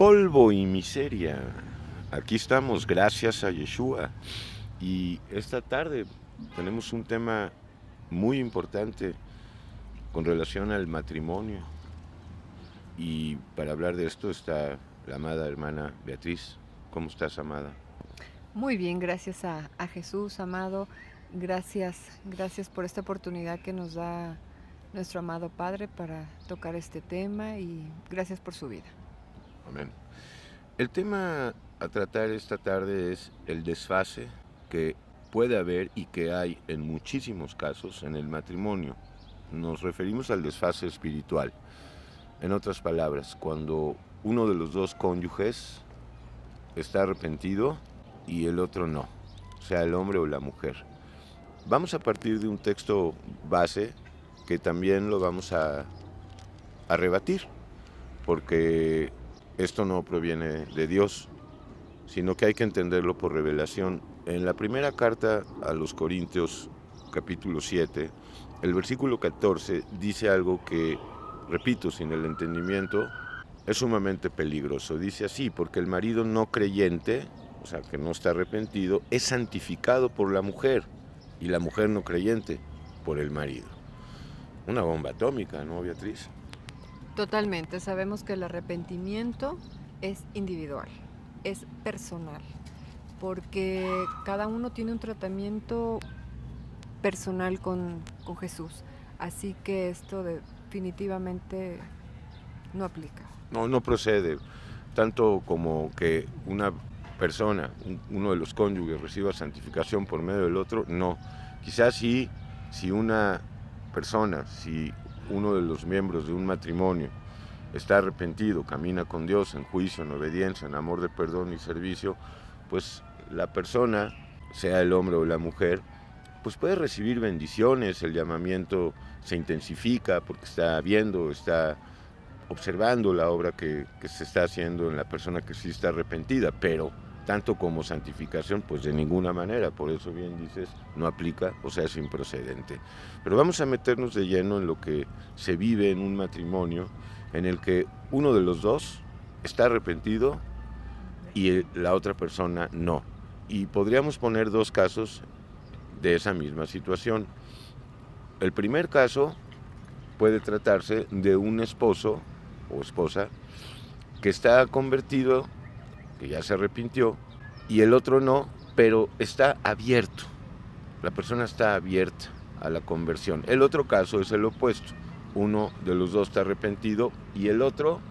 Polvo y miseria. Aquí estamos, gracias a Yeshua. Y esta tarde tenemos un tema muy importante con relación al matrimonio. Y para hablar de esto está la amada hermana Beatriz. ¿Cómo estás, amada? Muy bien, gracias a Jesús, amado. Gracias por esta oportunidad que nos da nuestro amado Padre para tocar este tema y gracias por su vida. Amén. El tema a tratar esta tarde es el desfase que puede haber y que hay en muchísimos casos en el matrimonio. Nos referimos al desfase espiritual. En otras palabras, cuando uno de los dos cónyuges está arrepentido y el otro no, sea el hombre o la mujer. Vamos a partir de un texto base que también lo vamos a rebatir, porque esto no proviene de Dios, sino que hay que entenderlo por revelación. En la primera carta a los Corintios, capítulo 7, el versículo 14 dice algo que, repito, sin el entendimiento, es sumamente peligroso. Dice así: porque el marido no creyente, o sea, que no está arrepentido, es santificado por la mujer, y la mujer no creyente por el marido. Una bomba atómica, ¿no, Beatriz? Totalmente, sabemos que el arrepentimiento es individual, es personal, porque cada uno tiene un tratamiento personal con Jesús. Así que esto definitivamente no aplica. No, no procede. Tanto como que una persona, uno de los cónyuges reciba santificación por medio del otro, no. Quizás sí, si una persona, si uno de los miembros de un matrimonio está arrepentido, camina con Dios en juicio, en obediencia, en amor de perdón y servicio, pues la persona, sea el hombre o la mujer, pues puede recibir bendiciones, el llamamiento se intensifica porque está viendo, está observando la obra que se está haciendo en la persona que sí está arrepentida, pero tanto como santificación, pues de ninguna manera, por eso bien dices, no aplica, o sea, es improcedente. Pero vamos a meternos de lleno en lo que se vive en un matrimonio en el que uno de los dos está arrepentido y la otra persona no. Y podríamos poner dos casos de esa misma situación. El primer caso puede tratarse de un esposo o esposa que está convertido, que ya se arrepintió, y el otro no, pero está abierto. La persona está abierta a la conversión. El otro caso es el opuesto. Uno de los dos está arrepentido y el otro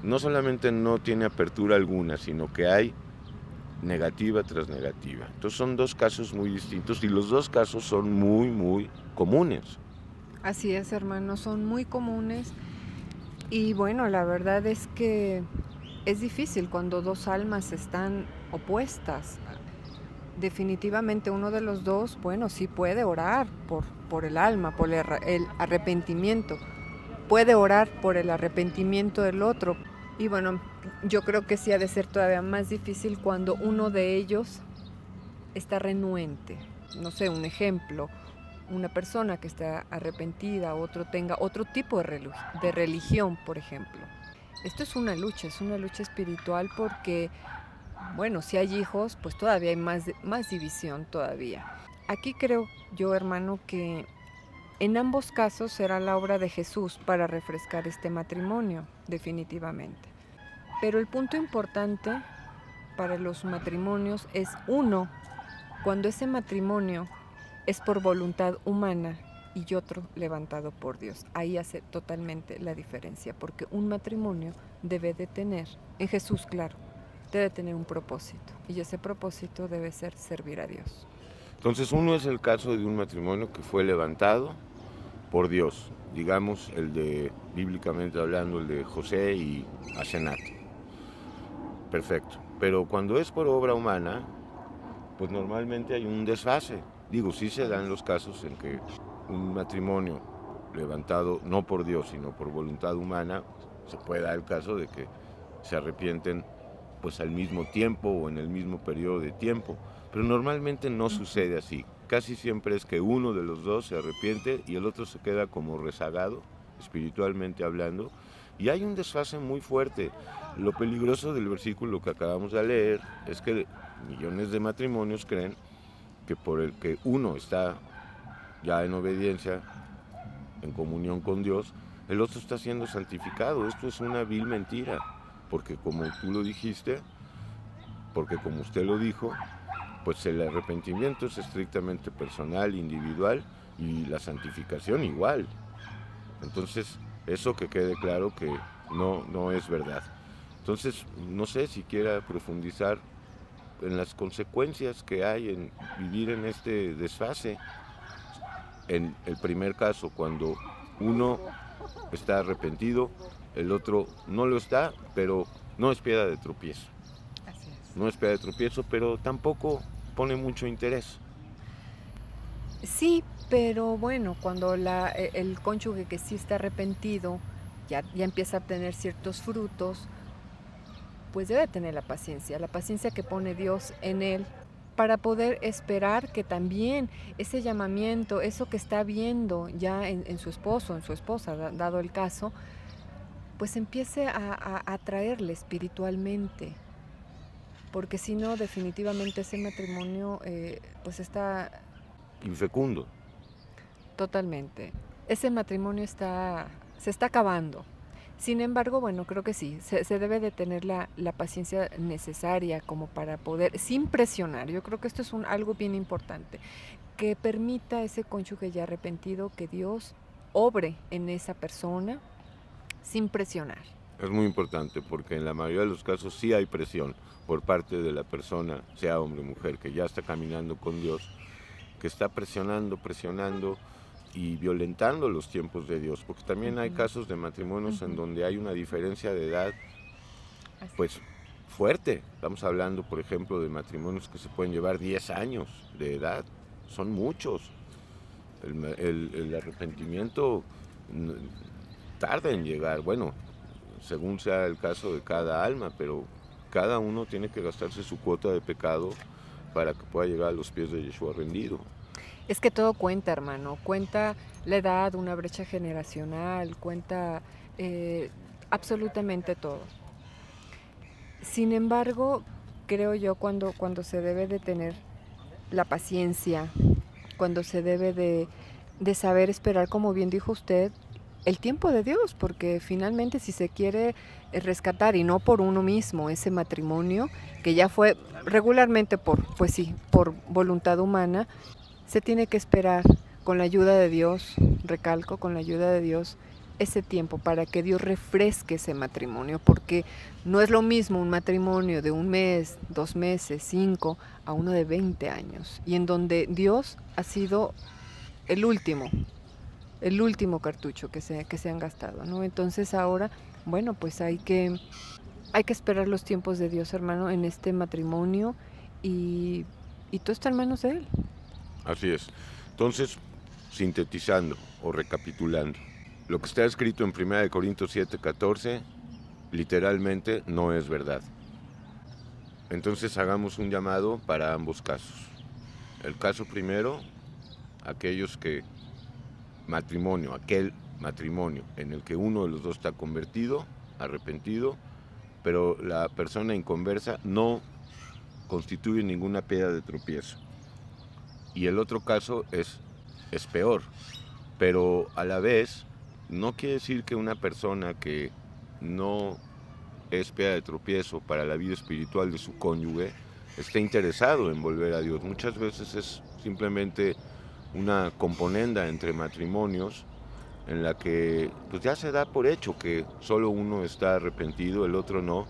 no solamente no tiene apertura alguna, sino que hay negativa tras negativa. Entonces son dos casos muy distintos y los dos casos son muy, muy comunes. Así es, hermanos, son muy comunes y bueno, la verdad es que es difícil cuando dos almas están opuestas. Definitivamente uno de los dos, bueno, sí puede orar por el alma, por el arrepentimiento, puede orar por el arrepentimiento del otro. Y bueno, yo creo que sí ha de ser todavía más difícil cuando uno de ellos está renuente. No sé, un ejemplo, una persona que está arrepentida, otro tenga otro tipo de religión, por ejemplo. Esto es una lucha espiritual porque, bueno, si hay hijos, pues todavía hay más división todavía. Aquí creo yo, hermano, que en ambos casos será la obra de Jesús para refrescar este matrimonio, definitivamente. Pero el punto importante para los matrimonios es uno, cuando ese matrimonio es por voluntad humana y otro levantado por Dios. Ahí hace totalmente la diferencia, porque un matrimonio debe de tener, en Jesús claro, debe tener un propósito y ese propósito debe ser servir a Dios. Entonces uno es el caso de un matrimonio que fue levantado por Dios, digamos el de, bíblicamente hablando, el de José y Asenat. Perfecto. Pero cuando es por obra humana, pues normalmente hay un desfase. Digo, sí se dan los casos en que un matrimonio levantado no por Dios, sino por voluntad humana, se puede dar el caso de que se arrepienten pues al mismo tiempo o en el mismo periodo de tiempo. Pero normalmente no sucede así. Casi siempre es que uno de los dos se arrepiente y el otro se queda como rezagado, espiritualmente hablando, Y hay un desfase muy fuerte. Lo peligroso del versículo que acabamos de leer es que millones de matrimonios creen que por el que uno está ya en obediencia, en comunión con Dios, el otro está siendo santificado. Esto es una vil mentira, porque como tú lo dijiste, porque como usted lo dijo, pues el arrepentimiento es estrictamente personal, individual, y la santificación igual. Entonces, eso que quede claro que no es verdad. Entonces, no sé si quiera profundizar en las consecuencias que hay en vivir en este desfase. En el primer caso, cuando uno está arrepentido, el otro no lo está, pero no es piedra de tropiezo. Así es. No es piedra de tropiezo, pero tampoco pone mucho interés. Sí, pero bueno, cuando el cónyuge que sí está arrepentido ya empieza a tener ciertos frutos, pues debe tener la paciencia que pone Dios en él para poder esperar que también ese llamamiento, eso que está viendo ya en su esposo, en su esposa, dado el caso, pues empiece a atraerle espiritualmente, porque si no, definitivamente ese matrimonio pues está Infecundo. totalmente, ese matrimonio se está acabando. Sin embargo, bueno, creo que sí, se debe de tener la paciencia necesaria como para poder, sin presionar, yo creo que esto es algo bien importante, que permita a ese cónyuge ya arrepentido que Dios obre en esa persona sin presionar. Es muy importante porque en la mayoría de los casos sí hay presión por parte de la persona, sea hombre o mujer, que ya está caminando con Dios, que está presionando y violentando los tiempos de Dios, porque también hay casos de matrimonios en donde hay una diferencia de edad pues fuerte. Estamos hablando, por ejemplo, de matrimonios que se pueden llevar 10 años de edad, son muchos. El arrepentimiento tarda en llegar, bueno, según sea el caso de cada alma, pero cada uno tiene que gastarse su cuota de pecado para que pueda llegar a los pies de Yeshua rendido. Es que todo cuenta, hermano, cuenta la edad, una brecha generacional, cuenta absolutamente todo. Sin embargo, creo yo cuando se debe de tener la paciencia, cuando se debe de saber esperar, como bien dijo usted, el tiempo de Dios, porque finalmente si se quiere rescatar y no por uno mismo ese matrimonio, que ya fue regularmente pues sí, por voluntad humana, se tiene que esperar con la ayuda de Dios, recalco, con la ayuda de Dios, ese tiempo para que Dios refresque ese matrimonio, porque no es lo mismo un matrimonio de 1 mes, 2 meses, 5, a uno de 20 años, y en donde Dios ha sido el último cartucho que se han gastado, ¿no? Entonces ahora, bueno, pues hay que esperar los tiempos de Dios, hermano, en este matrimonio, y todo está en manos de Él. Así es. Entonces, sintetizando o recapitulando, lo que está escrito en 1 Corintios 7:14, literalmente no es verdad. Entonces hagamos un llamado para ambos casos. El caso primero, aquellos que aquel matrimonio en el que uno de los dos está convertido, arrepentido, pero la persona inconversa no constituye ninguna piedra de tropiezo. Y el otro caso es peor, pero a la vez no quiere decir que una persona que no es piedra de tropiezo para la vida espiritual de su cónyuge esté interesado en volver a Dios. Muchas veces es simplemente una componenda entre matrimonios en la que pues ya se da por hecho que solo uno está arrepentido, el otro no,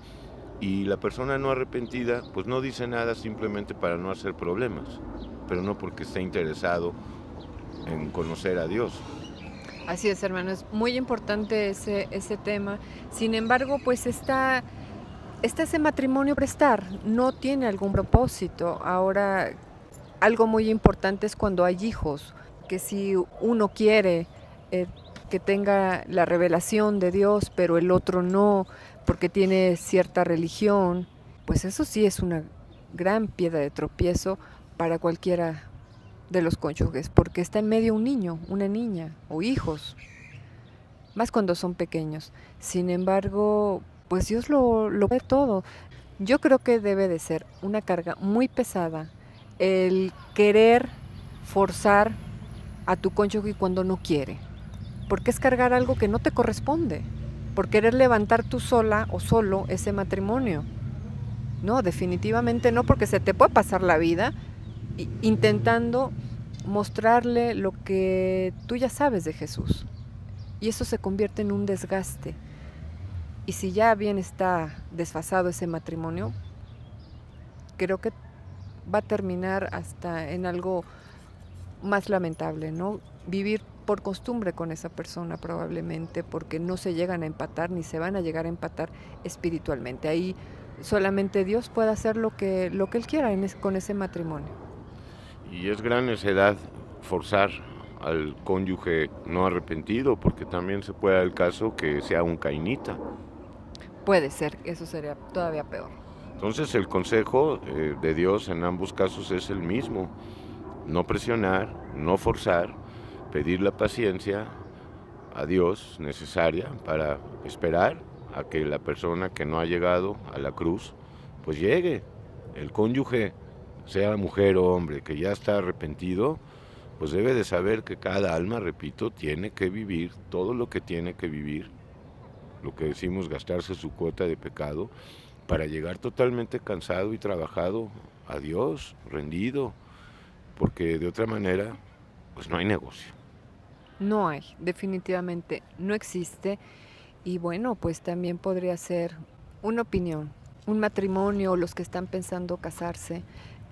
y la persona no arrepentida pues no dice nada simplemente para no hacer problemas, pero no porque esté interesado en conocer a Dios. Así es, hermano, es muy importante ese tema. Sin embargo, pues está ese matrimonio prestar, no tiene algún propósito. Ahora, algo muy importante es cuando hay hijos, que si uno quiere que tenga la revelación de Dios, pero el otro no, porque tiene cierta religión, pues eso sí es una gran piedra de tropiezo para cualquiera de los cónyuges, porque está en medio un niño, una niña o hijos. más cuando son pequeños. Sin embargo, pues Dios lo ve todo. Yo creo que debe de ser una carga muy pesada el querer forzar a tu cónyuge cuando no quiere, porque es cargar algo que no te corresponde, por querer levantar tú sola o solo ese matrimonio. No, definitivamente no, porque se te puede pasar la vida intentando mostrarle lo que tú ya sabes de Jesús. Y eso se convierte en un desgaste. Y si ya bien está desfasado ese matrimonio, creo que va a terminar hasta en algo más lamentable, ¿no? Vivir por costumbre con esa persona probablemente, porque no se llegan a empatar ni se van a llegar a empatar espiritualmente. Ahí solamente Dios puede hacer lo que Él quiera con ese matrimonio. Y es gran necedad forzar al cónyuge no arrepentido, porque también se puede dar el caso que sea un cainita. Puede ser, eso sería todavía peor. Entonces el consejo de Dios en ambos casos es el mismo: no presionar, no forzar, pedir la paciencia a Dios necesaria para esperar a que la persona que no ha llegado a la cruz pues llegue. El cónyuge, sea mujer o hombre, que ya está arrepentido, pues debe de saber que cada alma, repito, tiene que vivir todo lo que tiene que vivir, lo que decimos gastarse su cuota de pecado, para llegar totalmente cansado y trabajado a Dios, rendido, porque de otra manera pues no hay negocio. No hay, definitivamente no existe. Y bueno, pues también podría ser una opinión, un matrimonio, los que están pensando casarse,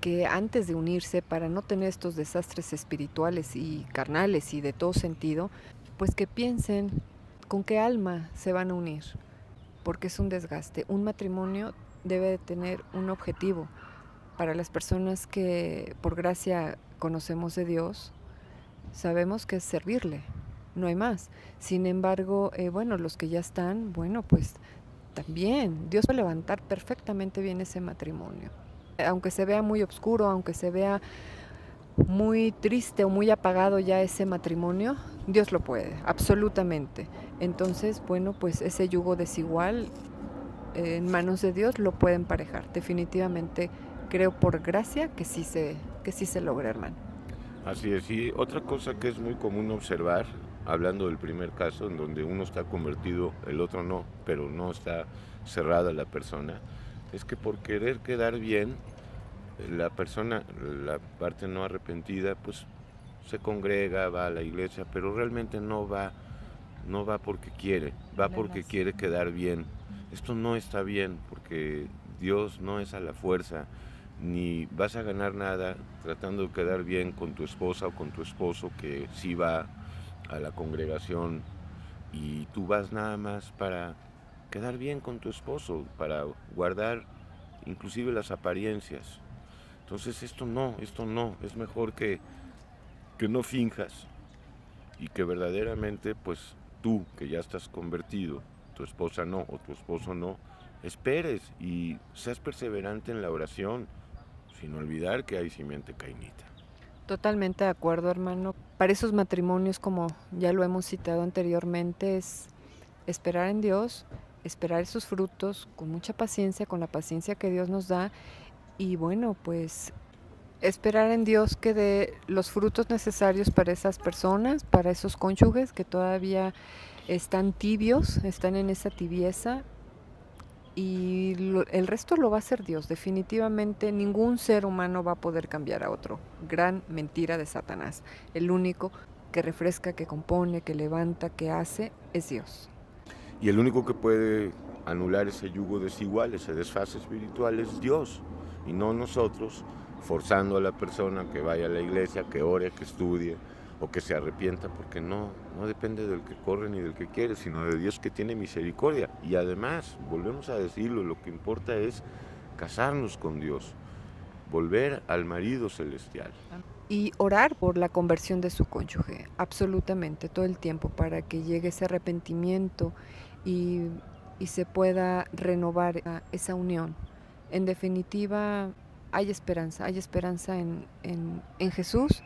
que antes de unirse, para no tener estos desastres espirituales y carnales y de todo sentido, pues que piensen con qué alma se van a unir, porque es un desgaste. Un matrimonio debe de tener un objetivo. Para las personas que por gracia conocemos de Dios, sabemos que es servirle, no hay más. Sin embargo, bueno, los que ya están, bueno, pues también Dios va a levantar perfectamente bien ese matrimonio. Aunque se vea muy oscuro, aunque se vea muy triste o muy apagado ya ese matrimonio, Dios lo puede, absolutamente. Entonces, bueno, pues ese yugo desigual en manos de Dios lo puede emparejar. Definitivamente creo por gracia que sí se logra, hermano. Así es, y otra cosa que es muy común observar, hablando del primer caso, en donde uno está convertido, el otro no, pero no está cerrada la persona, es que por querer quedar bien, la persona, la parte no arrepentida, pues se congrega, va a la iglesia, pero realmente no va porque quiere, va porque quiere quedar bien. Esto no está bien, porque Dios no es a la fuerza, ni vas a ganar nada tratando de quedar bien con tu esposa o con tu esposo que sí va a la congregación, y tú vas nada más para quedar bien con tu esposo, para guardar inclusive las apariencias. Entonces esto no, es mejor que no finjas y que verdaderamente pues tú que ya estás convertido, tu esposa no o tu esposo no, esperes y seas perseverante en la oración, sin olvidar que hay simiente cainita. Totalmente de acuerdo, hermano. Para esos matrimonios, como ya lo hemos citado anteriormente, es esperar en Dios, esperar esos frutos con mucha paciencia, con la paciencia que Dios nos da. Y bueno, pues esperar en Dios que dé los frutos necesarios para esas personas, para esos cónyuges que todavía están tibios, están en esa tibieza. Y el resto lo va a hacer Dios. Definitivamente ningún ser humano va a poder cambiar a otro. Gran mentira de Satanás. El único que refresca, que compone, que levanta, que hace, es Dios. Y el único que puede anular ese yugo desigual, ese desfase espiritual, es Dios, y no nosotros, forzando a la persona que vaya a la iglesia, que ore, que estudie o que se arrepienta, porque no depende del que corre ni del que quiere, sino de Dios que tiene misericordia. Y además, volvemos a decirlo, lo que importa es casarnos con Dios, volver al marido celestial. Y orar por la conversión de su cónyuge, absolutamente, todo el tiempo, para que llegue ese arrepentimiento y se pueda renovar esa unión. En definitiva, hay esperanza en Jesús.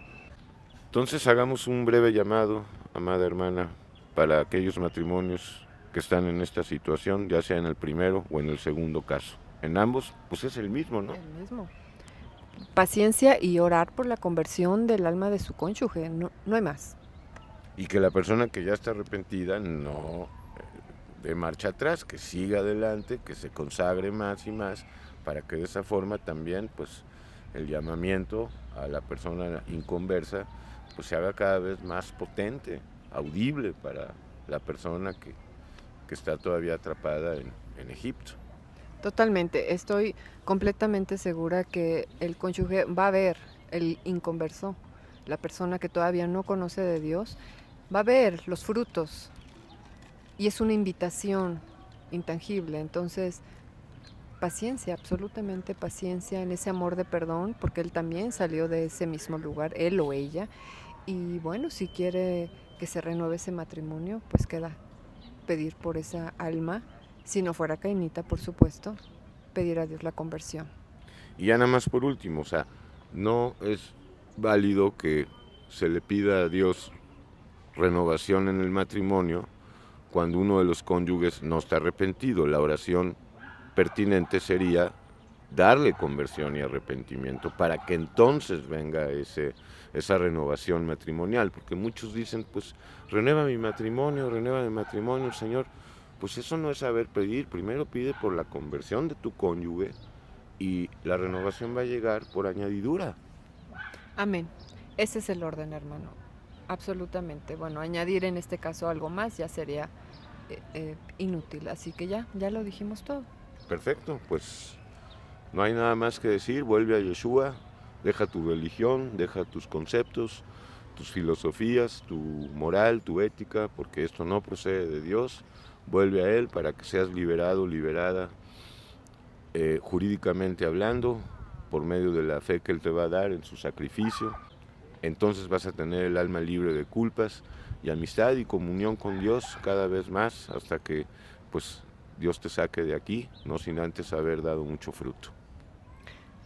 Entonces hagamos un breve llamado, amada hermana, para aquellos matrimonios que están en esta situación, ya sea en el primero o en el segundo caso. En ambos, pues es el mismo, ¿no? El mismo. Paciencia y orar por la conversión del alma de su cónyuge, no hay más. Y que la persona que ya está arrepentida no de marcha atrás, que siga adelante, que se consagre más y más, para que de esa forma también pues el llamamiento a la persona inconversa pues se haga cada vez más potente, audible para la persona que está todavía atrapada en Egipto. Totalmente, estoy completamente segura que el cónyuge va a ver, el inconverso, la persona que todavía no conoce de Dios, va a ver los frutos y es una invitación intangible. Entonces, paciencia, absolutamente paciencia en ese amor de perdón, porque él también salió de ese mismo lugar, él o ella. Y bueno, si quiere que se renueve ese matrimonio, pues queda pedir por esa alma, si no fuera cainita, por supuesto, pedir a Dios la conversión. Y ya nada más por último, o sea, no es válido que se le pida a Dios renovación en el matrimonio cuando uno de los cónyuges no está arrepentido. La oración pertinente sería darle conversión y arrepentimiento para que entonces venga esa renovación matrimonial, porque muchos dicen, pues renueva mi matrimonio, Señor. Pues eso no es saber pedir. Primero pide por la conversión de tu cónyuge y la renovación va a llegar por añadidura. Amén. Ese es el orden, hermano. Absolutamente. Bueno, añadir en este caso algo más ya sería inútil. Así que ya lo dijimos todo. Perfecto, pues no hay nada más que decir. Vuelve a Yeshua, deja tu religión, deja tus conceptos, tus filosofías, tu moral, tu ética, porque esto no procede de Dios. Vuelve a Él para que seas liberado, liberada, jurídicamente hablando, por medio de la fe que Él te va a dar en su sacrificio. Entonces vas a tener el alma libre de culpas y amistad y comunión con Dios cada vez más hasta que pues Dios te saque de aquí, no sin antes haber dado mucho fruto.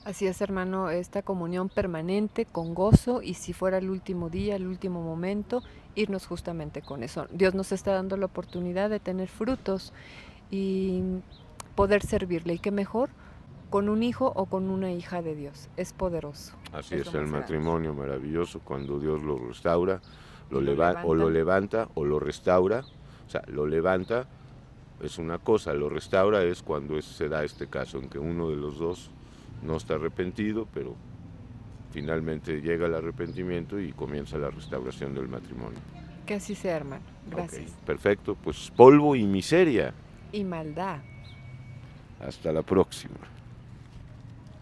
Así es, hermano, esta comunión permanente, con gozo, y si fuera el último día, el último momento, irnos justamente con eso. Dios nos está dando la oportunidad de tener frutos y poder servirle, y qué mejor con un hijo o con una hija de Dios. Es poderoso. Así es el matrimonio maravilloso cuando Dios lo restaura, lo levanta o lo restaura. O sea, lo levanta es una cosa, lo restaura es cuando se da este caso en que uno de los dos no está arrepentido, pero finalmente llega el arrepentimiento y comienza la restauración del matrimonio. Que así sea, hermano. Gracias. Okay, perfecto, pues polvo y miseria. Y maldad. Hasta la próxima.